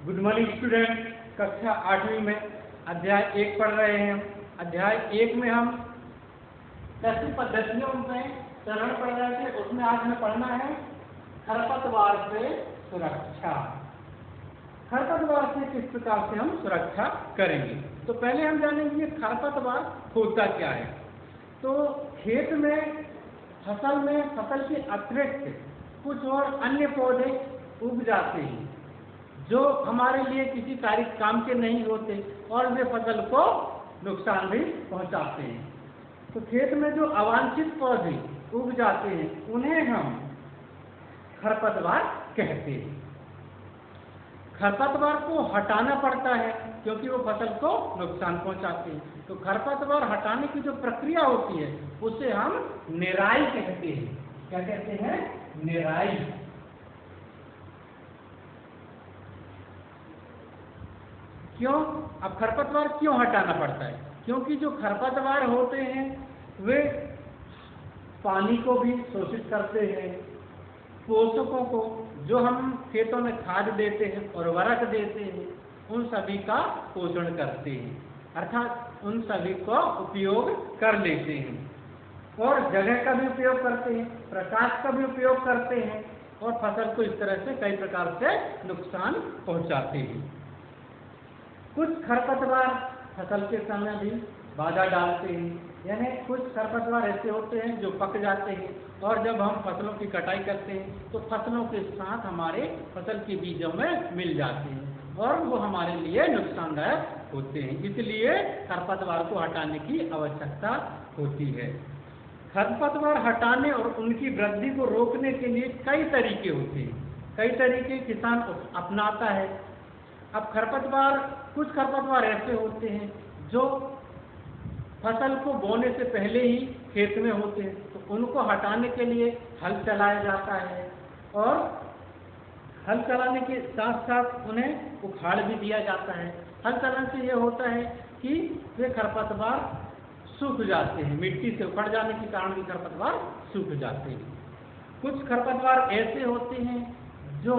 Good morning student. कक्षा 8वीं में अध्याय 1 पढ़ रहे हैं। अध्याय 1 में हम कृषि पद्धतियों में चरण पढ़ रहे थे। उसमें आज हमें पढ़ना है खरपतवार से सुरक्षा। खरपतवार से किस प्रकार से हम सुरक्षा करेंगे। तो पहले हम जानेंगे खरपतवार होता क्या है। तो खेत में फसल के अतिरिक्त कुछ और अन्य पौधे उग जाते हैं जो हमारे लिए किसी कार्य काम के नहीं होते और वे फसल को नुकसान भी पहुंचाते हैं। तो खेत में जो अवांछित पौधे उग जाते हैं उन्हें हम खरपतवार कहते हैं। खरपतवार को हटाना पड़ता है क्योंकि वो फसल को नुकसान पहुंचाते हैं। तो खरपतवार हटाने की जो प्रक्रिया होती है उसे हम निराई कहते हैं। क्या कहते हैं? निराई। क्यों? अब खरपतवार क्यों हटाना पड़ता है? क्योंकि जो खरपतवार होते हैं वे पानी को भी शोषित करते हैं, पोषकों को जो हम खेतों में खाद देते हैं और उर्वरक देते हैं उन सभी का पोषण करते हैं, अर्थात उन सभी को उपयोग कर लेते हैं और जगह का भी उपयोग करते हैं, प्रकाश का भी उपयोग करते हैं और फसल को इस तरह से कई प्रकार से नुकसान पहुंचाते हैं। कुछ खरपतवार फसल के समय भी बाधा डालते हैं, यानी कुछ खरपतवार ऐसे होते हैं जो पक जाते हैं और जब हम फसलों की कटाई करते हैं तो फसलों के साथ हमारे फसल के बीजों में मिल जाते हैं और वो हमारे लिए नुकसानदायक होते हैं। इसलिए खरपतवार को हटाने की आवश्यकता होती है। खरपतवार हटाने और उनकी वृद्धि को रोकने के लिए कई तरीके होते हैं, कई तरीके किसान अपनाता है। अब कुछ खरपतवार ऐसे होते हैं जो फसल को बोने से पहले ही खेत में होते हैं, तो उनको हटाने के लिए हल चलाया जाता है और हल चलाने के साथ साथ उन्हें उखाड़ भी दिया जाता है। हल चलाने से यह होता है कि वे खरपतवार सूख जाते हैं, मिट्टी से उखड़ जाने के कारण भी खरपतवार सूख जाते हैं। कुछ खरपतवार ऐसे होते हैं जो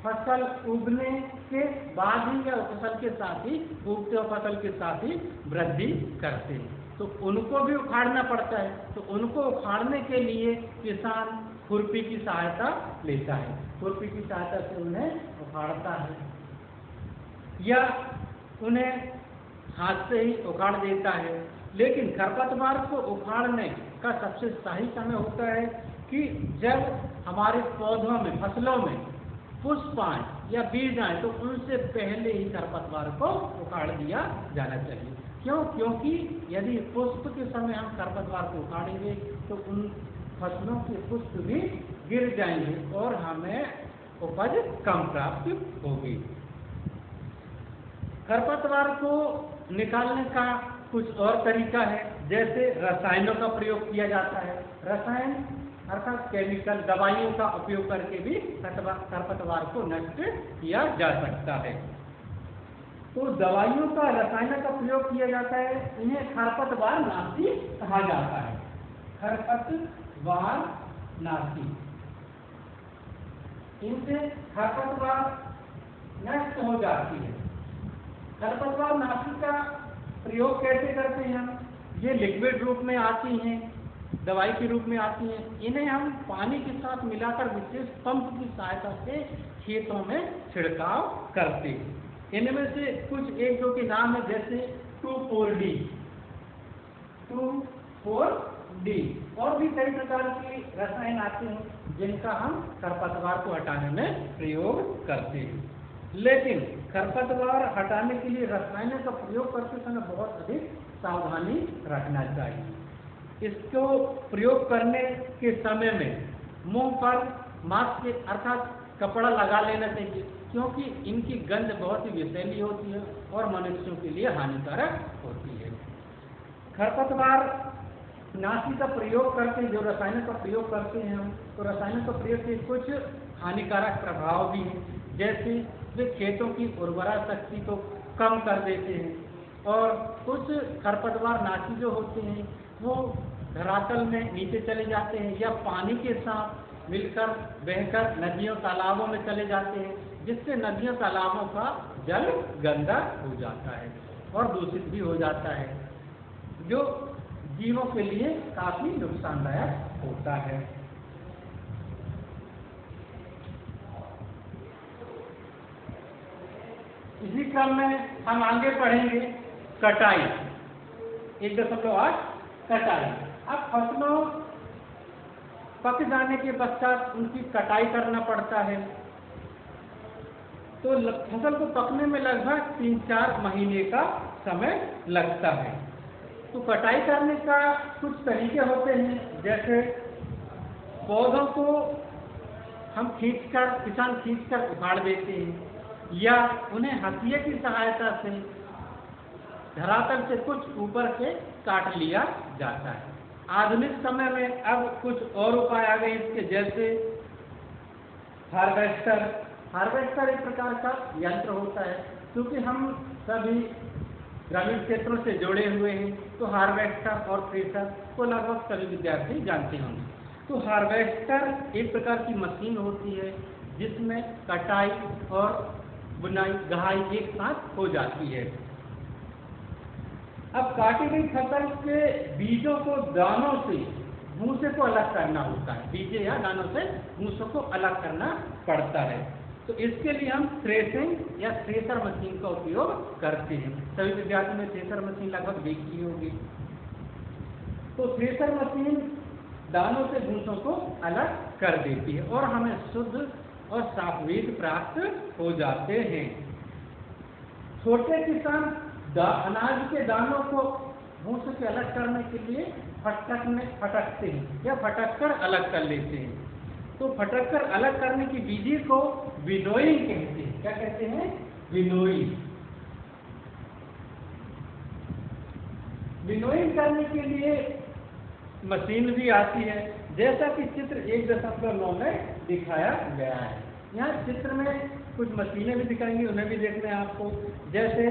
फसल उगने के बाद ही या फसल के साथ ही उगते हुए फसल के साथ ही वृद्धि करते हैं, तो उनको भी उखाड़ना पड़ता है। तो उनको उखाड़ने के लिए किसान खुरपी की सहायता लेता है, खुरपी की सहायता से उन्हें उखाड़ता है या उन्हें हाथ से ही उखाड़ देता है। लेकिन खरपतवार को उखाड़ने का सबसे सही समय होता है कि जब हमारे पौधों में, फसलों में पुष्प आए या बीज आए तो उनसे पहले ही खरपतवार को उखाड़ दिया जाना चाहिए। क्यों? क्योंकि यदि पुष्प के समय हम खरपतवार को उखाड़ेंगे तो उन फसलों के पुष्प भी गिर जाएंगे और हमें उपज कम प्राप्त होगी। खरपतवार को निकालने का कुछ और तरीका है, जैसे रसायनों का प्रयोग किया जाता है। रसायन अर्थात केमिकल दवाइयों का उपयोग करके भी खरपतवार को नष्ट किया जा सकता है। तो दवाइयों का, रसायनों का प्रयोग किया जाता है, इन्हें खरपतवार नाशी कहा जाता है। खरपतवार नाशी, इनसे खरपतवार नष्ट हो जाती है। खरपतवार नाशी का प्रयोग कैसे करते हैं हम? ये लिक्विड रूप में आती हैं, दवाई के रूप में आती हैं। इन्हें हम पानी के साथ मिलाकर विशेष पंप की सहायता से खेतों में छिड़काव करते हैं। इनमें से कुछ एक दो के नाम है, जैसे 2,4-D, 2,4-D और भी कई प्रकार के रसायन आते हैं जिनका हम खरपतवार को हटाने में प्रयोग करते हैं। लेकिन खरपतवार हटाने के लिए रसायनों का प्रयोग करते समय बहुत अधिक सावधानी रखना चाहिए। इसको प्रयोग करने के समय में मुंह पर मास्क अर्थात कपड़ा लगा लेना चाहिए, क्योंकि इनकी गंध बहुत ही विषैली होती है और मनुष्यों के लिए हानिकारक होती है। खरपतवार नाशी का प्रयोग करके जो रसायनों का प्रयोग करते हैं हम, तो रसायनों का प्रयोग के कुछ हानिकारक प्रभाव भी हैं, जैसे वे खेतों की उर्वरा शक्ति को कम कर देते हैं और कुछ खरपतवार नाशी जो होते हैं वो धरातल में नीचे चले जाते हैं या पानी के साथ मिलकर बहकर नदियों तालाबों में चले जाते हैं जिससे नदियों तालाबों का जल गंदा हो जाता है और दूषित भी हो जाता है, जो जीवों के लिए काफी नुकसानदायक होता है। इसी क्रम में हम आगे पढ़ेंगे कटाई। 1.8 कटाई। अब फसलों पक जाने के पश्चात उनकी कटाई करना पड़ता है। तो फसल को पकने में लगभग 3-4 महीने का समय लगता है। तो कटाई करने का कुछ तरीके होते हैं, जैसे पौधों को हम किसान खींचकर उखाड़ देते हैं, या उन्हें हथिये की सहायता से धरातल से कुछ ऊपर से काट लिया जाता है। आधुनिक समय में अब कुछ और उपाय आ गए इसके, जैसे हार्वेस्टर। हार्वेस्टर एक प्रकार का यंत्र होता है, क्योंकि हम सभी ग्रामीण क्षेत्रों से जुड़े हुए हैं, तो हार्वेस्टर और थ्रेशर को लगभग सभी विद्यार्थी जानते होंगे। तो हार्वेस्टर एक प्रकार की मशीन होती है जिसमें कटाई और बुनाई गहाई एक साथ हो जाती है। अब काटी गई फसल के बीजों को दानों से भूसे को अलग करना होता है। बीजे या दानों से भूसों को अलग करना पड़ता है। तो इसके लिए हम थ्रेसिंग या थ्रेसर मशीन का उपयोग करते हैं। सभी विद्यार्थियों ने थ्रेसर मशीन लगभग देखी होगी। तो थ्रेसर मशीन दानों से भूसों को अलग कर देती है और हमें शुद्ध और साफ बीज प्राप्त हो जाते हैं। छोटे किसान अनाज के दानों को भूसे से अलग करने के लिए फटक में फटकते हैं या फटक कर अलग कर लेते हैं। तो फटक कर अलग करने की विधि को विनोइंग कहते हैं। क्या कहते हैं? विनोइंग। विनोइंग करने के लिए मशीन भी आती है, जैसा कि चित्र 1.9 में दिखाया गया है। यहाँ चित्र में कुछ मशीनें भी दिखाएंगी, उन्हें भी देखना है आपको। जैसे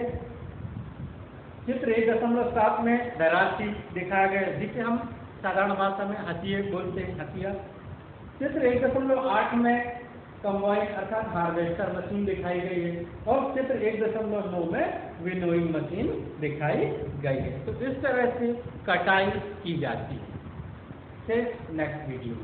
चित्र 1.7 में दराती दिखाया गया है, जिसे हम साधारण भाषा में हथिये बोलते हैं, हथिया। चित्र 1.8 में कंबाइन अर्थात हार्वेस्टर मशीन दिखाई गई है और चित्र 1.9 में विनोइंग मशीन दिखाई गई है। तो इस तरह से कटाई की जाती है। Next video.